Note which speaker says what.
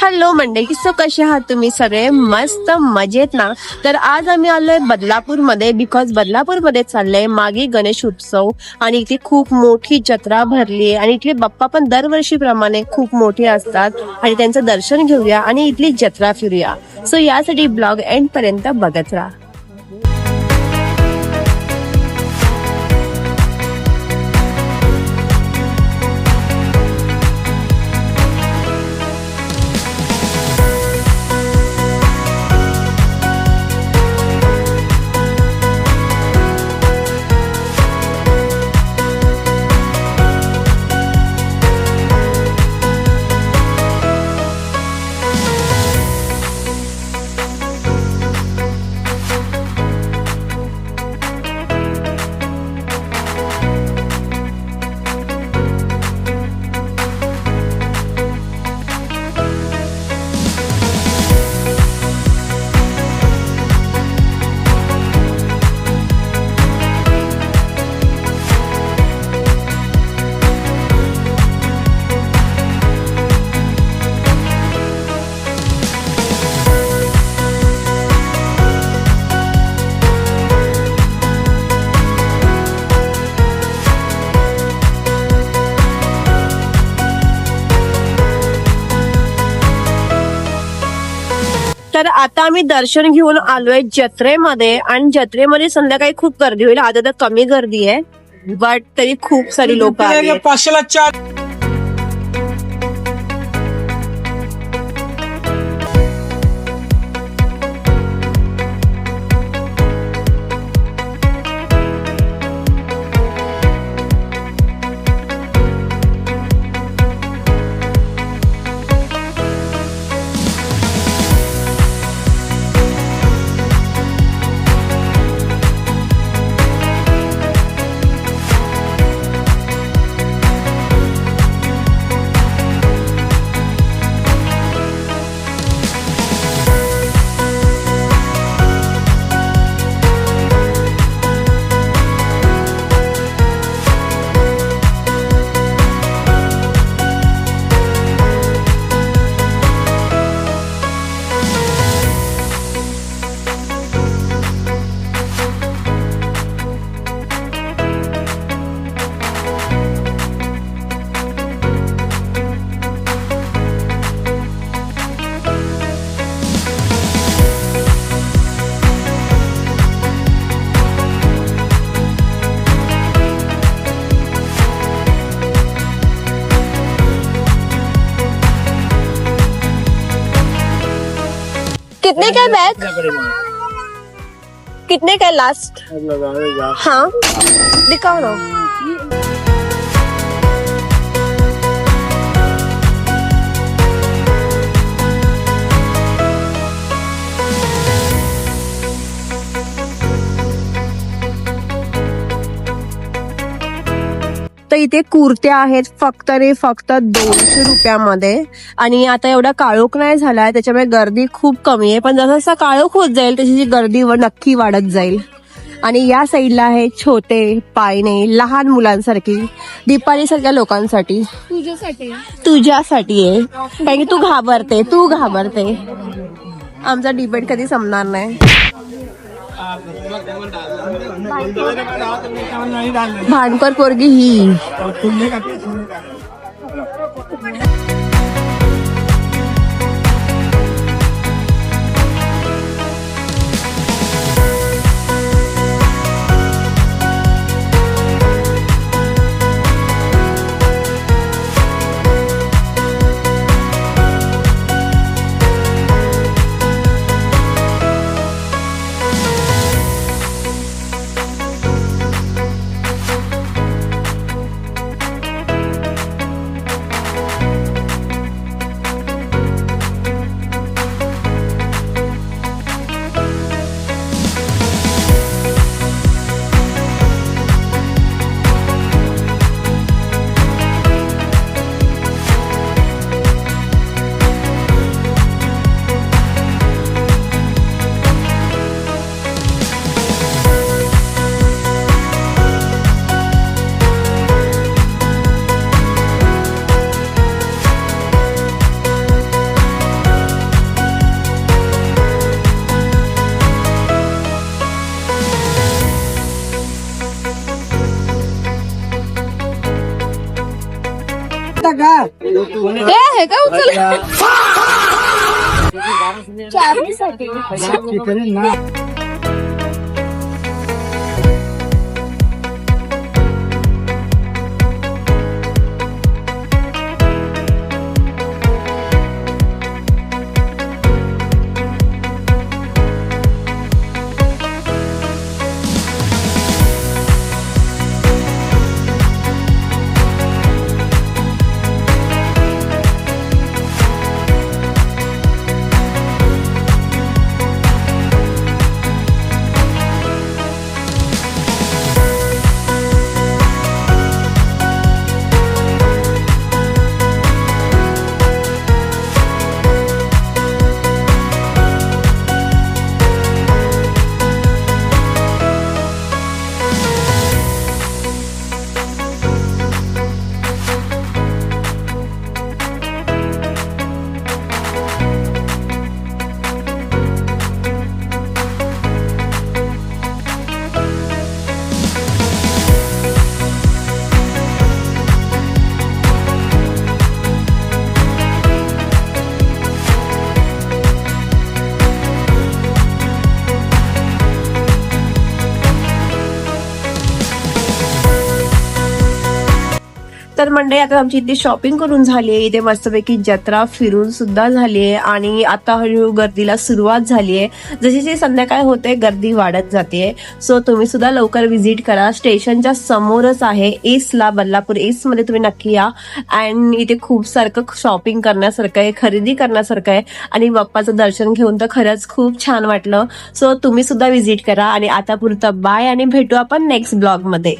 Speaker 1: Hello मंडळी, so कसे आहात तुम्ही सगळे? मस्त मजेत ना? तर आज आम्ही आलोय बदलापूरमध्ये, बिकॉज बदलापूरमध्ये चाललंय मागे गणेश उत्सव आणि इथे खूप मोठी जत्रा भरली आहे आणि इथले बाप्पा पण दरवर्षीप्रमाणे खूप मोठे असतात आणि त्यांचं दर्शन घेऊया आणि इथली जत्रा फिरूया. सो यासाठी ब्लॉग एंड पर्यंत बघत राहा. तर आता आम्ही दर्शन घेऊन आलोय जत्रेमध्ये आणि जत्रेमध्ये संध्याकाळी खूप गर्दी होईल. आता तर कमी गर्दी आहे, बट तरी खूप सारी लोक आहेत.
Speaker 2: 500ला 4.
Speaker 1: कितने का बैग? कितने का लास्ट? हाँ दिखाओ ना. तर इथे कुर्त्या आहेत फक्त आणि फक्त 200 रुपयामध्ये. आणि आता एवढा काळोख नाही झालाय, त्याच्यामुळे गर्दी खूप कमी आहे. पण जसं जसं काळोख होत जाईल तशी गर्दी नक्की वाढत जाईल. आणि या साईडला आहे छोटे पायने, लहान मुलांसारखी, दीपाली सारख्या लोकांसाठी. तुझ्यासाठी आहे, कारण की तू घाबरते. आमचा डिबेट कधी संपणार नाही. भांडकर पोरगी ही. हे का उचल तर मंडळी आता आमची इथे शॉपिंग करून झाली आहे, इथे मस्तपैकी जत्रा फिरून सुद्धा झाली आहे आणि आता हळूहळू गर्दीला सुरुवात झाली आहे. जशी जशी संध्याकाळ होते गर्दी वाढत जाते. सो तुम्ही सुद्धा लवकर व्हिजिट करा. स्टेशनच्या समोरच आहे ईस्टला, बदलापूर ईस्ट मध्ये तुम्ही नक्की या. अँड इथे खूप सारखं शॉपिंग करण्यासारखं आहे, खरेदी करण्यासारखं आहे आणि बाप्पाचं दर्शन घेऊन तर खरंच खूप छान वाटलं. सो तुम्ही सुद्धा व्हिजिट करा आणि आता पुरतं बाय आणि भेटू आपण नेक्स्ट ब्लॉग मध्ये.